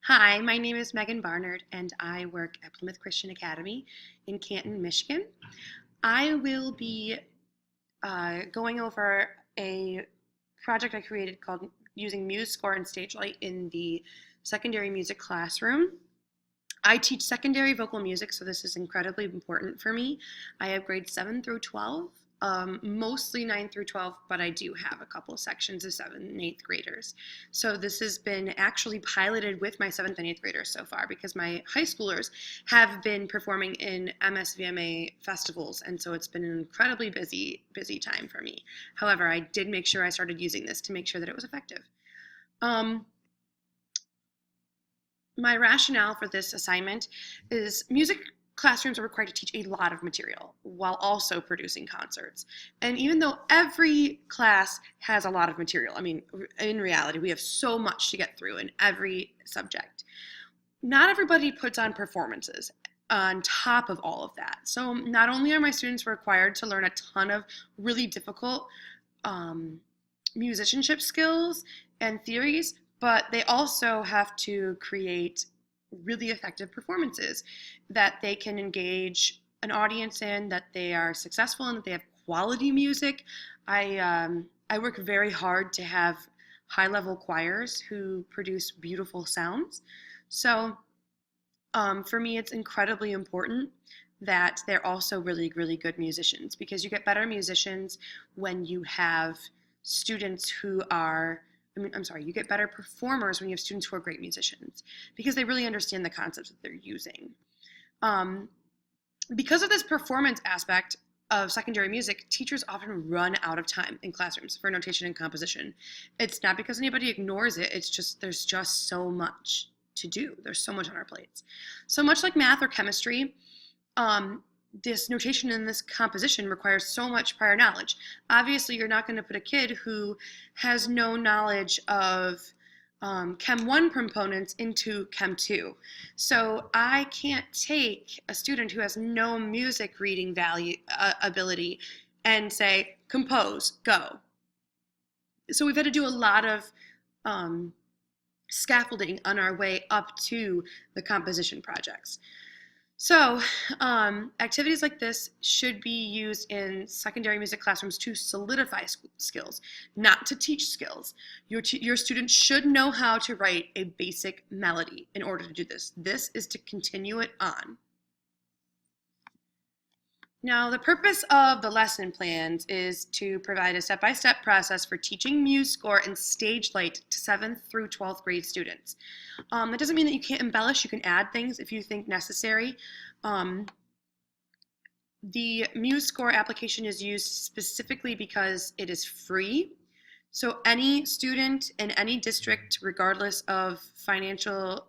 Hi, my name is Megan Barnard, and I work at Plymouth Christian Academy in Canton, Michigan. I will be going over a project I created called using MuseScore and StageLight in the secondary music classroom. I teach secondary vocal music, so this is incredibly important for me. I have grades 7 through 12, mostly 9 through 12, but I do have a couple of sections of 7th and 8th graders. So this has been actually piloted with my 7th and 8th graders so far because my high schoolers have been performing in MSVMA festivals, and so it's been an incredibly busy time for me. However, I did make sure I started using this to make sure that it was effective. My rationale for this assignment is music classrooms are required to teach a lot of material while also producing concerts. And even though every class has a lot of material, I mean, in reality, we have so much to get through in every subject. Not everybody puts on performances on top of all of that. So not only are my students required to learn a ton of really difficult musicianship skills and theories, but they also have to create really effective performances that they can engage an audience in, that they are successful in, that they have quality music. I work very hard to have high-level choirs who produce beautiful sounds. So for me, it's incredibly important that they're also really, really good musicians because you get better musicians when you have students who are you get better performers when you have students who are great musicians because they really understand the concepts that they're using. Because of this performance aspect of secondary music, teachers often run out of time in classrooms for notation and composition. It's not because anybody ignores it, it's just there's just so much to do. There's so much on our plates. So much like math or chemistry, this notation and this composition requires so much prior knowledge. Obviously, you're not going to put a kid who has no knowledge of Chem 1 components into Chem 2. So I can't take a student who has no music reading ability and say, compose, go. So we've had to do a lot of scaffolding on our way up to the composition projects. So activities like this should be used in secondary music classrooms to solidify skills, not to teach skills. Your students should know how to write a basic melody in order to do this. This is to continue it on. Now, the purpose of the lesson plans is to provide a step-by-step process for teaching MuseScore and StageLight to 7th through 12th grade students. That doesn't mean that you can't embellish. You can add things if you think necessary. The MuseScore application is used specifically because it is free. So any student in any district, regardless of financial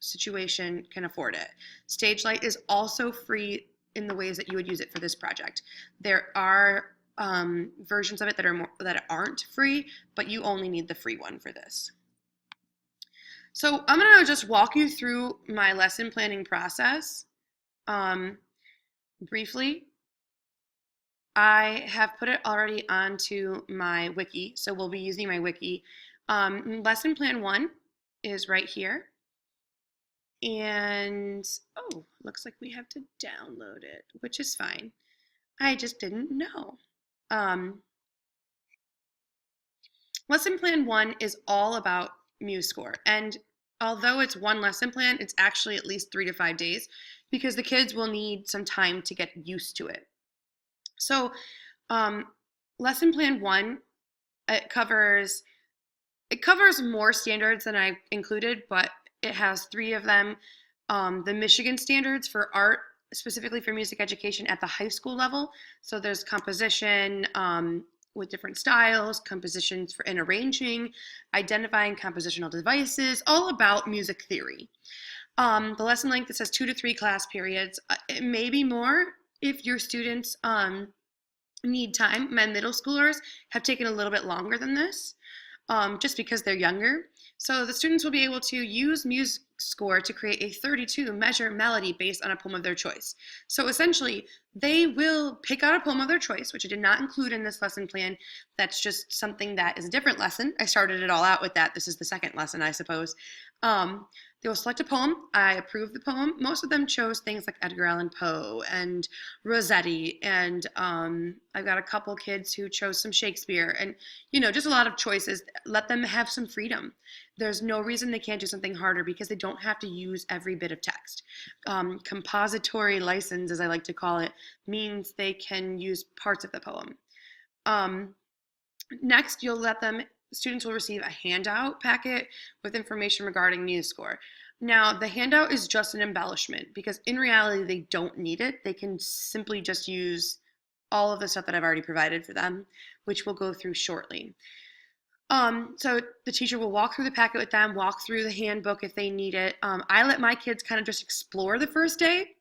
situation, can afford it. StageLight is also free in the ways that you would use it for this project. There are versions of it that aren't free, but you only need the free one for this. So I'm going to just walk you through my lesson planning process briefly. I have put it already onto my wiki, so we'll be using my wiki. Lesson plan 1 is right here. And, oh, looks like we have to download it, which is fine. I just didn't know. Lesson plan 1 is all about MuseScore. And although it's one lesson plan, it's actually at least 3 to 5 days because the kids will need some time to get used to it. So lesson plan 1, it covers more standards than I included, but it has 3 of them. The Michigan standards for art, specifically for music education at the high school level. So there's composition with different styles, compositions in arranging, identifying compositional devices, all about music theory. The lesson length, it says 2 to 3 class periods. It may be more if your students need time. My middle schoolers have taken a little bit longer than this. Just because they're younger. So the students will be able to use MuseScore to create a 32 measure melody based on a poem of their choice. So essentially, they will pick out a poem of their choice, which I did not include in this lesson plan. That's just something that is a different lesson. I started it all out with that. This is the second lesson, I suppose. They will select a poem. I approve the poem. Most of them chose things like Edgar Allan Poe and Rossetti, and I've got a couple kids who chose some Shakespeare, and just a lot of choices. Let them have some freedom. There's no reason they can't do something harder because they don't have to use every bit of text. Compository license, as I like to call it, means they can use parts of the poem. Next, students will receive a handout packet with information regarding MuseScore. Now, the handout is just an embellishment because in reality, they don't need it. They can simply just use all of the stuff that I've already provided for them, which we'll go through shortly. So the teacher will walk through the packet with them, walk through the handbook if they need it. I let my kids kind of just explore the first day.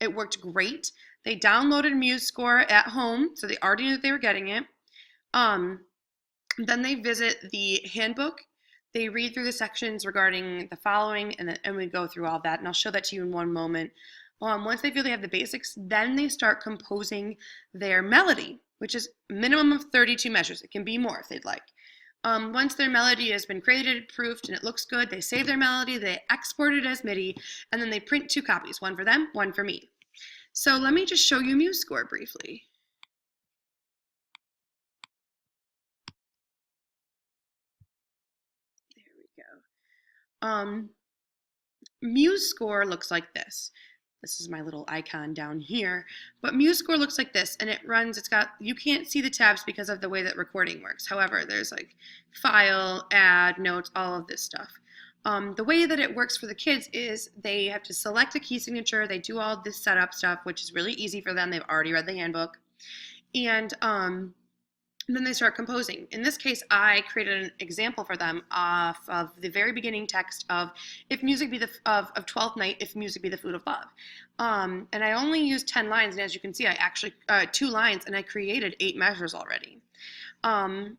It worked great. They downloaded MuseScore at home, so they already knew that they were getting it. Then they visit the handbook. They read through the sections regarding the following, and we go through all that, and I'll show that to you in one moment. Once they feel they have the basics, then they start composing their melody, which is a minimum of 32 measures. It can be more if they'd like. Once their melody has been created, proofed, and it looks good, they save their melody, they export it as MIDI, and then they print 2 copies, one for them, one for me. So let me just show you MuseScore briefly. There we go. MuseScore looks like this. This is my little icon down here, but MuseScore looks like this, and you can't see the tabs because of the way that recording works. However, there's like file, add, notes, all of this stuff. The way that it works for the kids is they have to select a key signature. They do all this setup stuff, which is really easy for them. They've already read the handbook. And then they start composing. In this case, I created an example for them off of the very beginning text of "If music be of Twelfth Night, if music be the food of love," and I only used 10 lines. And as you can see, I actually 2 lines, and I created 8 measures already. And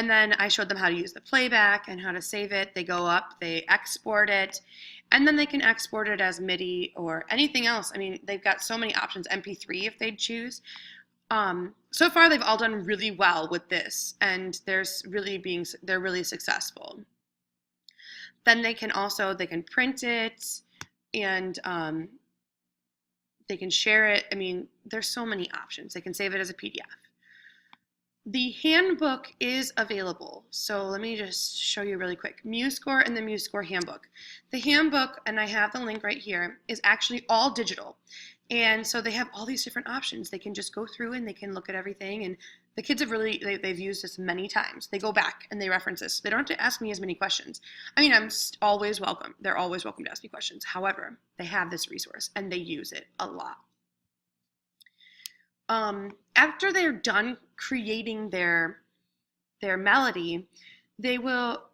then I showed them how to use the playback and how to save it. They go up, they export it, and then they can export it as MIDI or anything else. I mean, they've got so many options. MP3 if they'd choose. So far, they've all done really well with this, and they're really successful. Then they can print it, and they can share it. I mean, there's so many options. They can save it as a PDF. The handbook is available, so let me just show you really quick. MuseScore and the MuseScore handbook. The handbook, and I have the link right here, is actually all digital. And so they have all these different options. They can just go through and they can look at everything. And the kids have they've used this many times. They go back and they reference this. They don't have to ask me as many questions. I mean, I'm always welcome. They're always welcome to ask me questions. However, they have this resource and they use it a lot. After they're done creating their melody, they will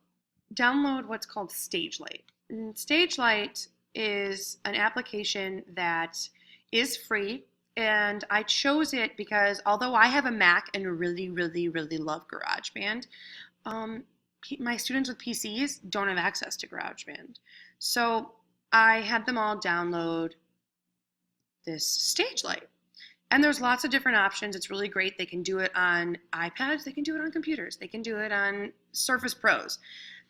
download what's called StageLight. And StageLight is an application that is free, and I chose it because although I have a Mac and really, really, really love GarageBand, my students with PCs don't have access to GarageBand. So I had them all download this StageLight. And there's lots of different options. It's really great. They can do it on iPads. They can do it on computers. They can do it on Surface Pros.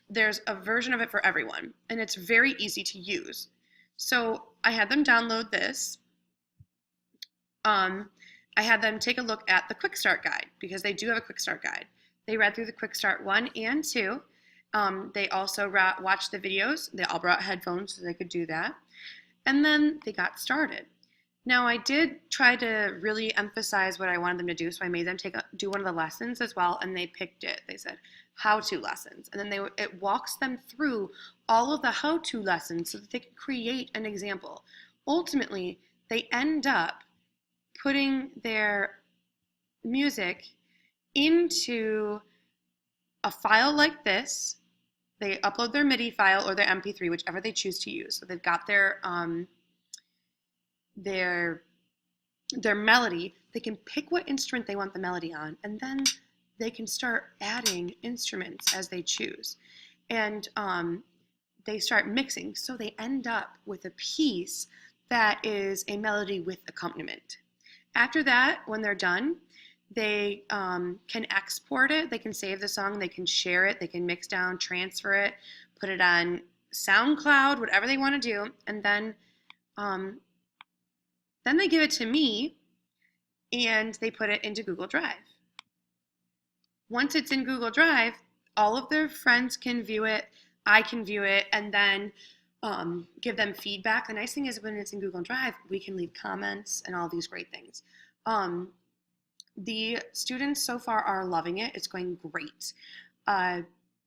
There's a version of it for everyone, and it's very easy to use. So I had them download this. I had them take a look at the Quick Start Guide because they do have a Quick Start Guide. They read through the Quick Start 1 and 2. They also watched the videos. They all brought headphones so they could do that. And then they got started. Now, I did try to really emphasize what I wanted them to do, so I made them do one of the lessons as well, and they picked it. They said, how-to lessons. And then it walks them through all of the how-to lessons so that they can create an example. Ultimately, they end up putting their music into a file like this. They upload their MIDI file or their MP3, whichever they choose to use. So they've got their melody. They can pick what instrument they want the melody on, and then they can start adding instruments as they choose. And they start mixing, so they end up with a piece that is a melody with accompaniment. After that, when they're done, they can export it. They can save the song. They can share it. They can mix down, transfer it, put it on SoundCloud, whatever they want to do, and um, then they give it to me and they put it into Google Drive. Once it's in Google Drive, all of their friends can view it, I can view it, and then give them feedback. The nice thing is when it's in Google Drive, we can leave comments and all these great things. Um, the students so far are loving it. It's going great. Uh,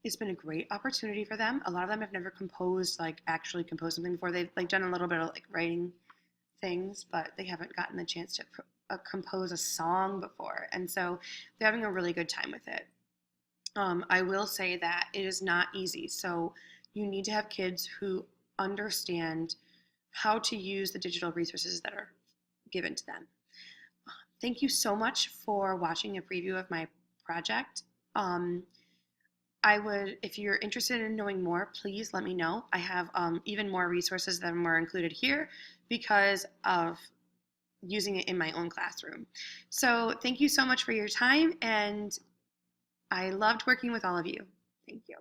it's been a great opportunity for them. A lot of them have never composed, like actually composed something before. They've like done a little bit of like writing things, but they haven't gotten the chance to compose a song before. And so they're having a really good time with it. I will say that it is not easy. So you need to have kids who understand how to use the digital resources that are given to them. Thank you so much for watching a preview of my project. I would, if you're interested in knowing more, please let me know. I have even more resources than were included here because of using it in my own classroom. So thank you so much for your time, and I loved working with all of you. Thank you.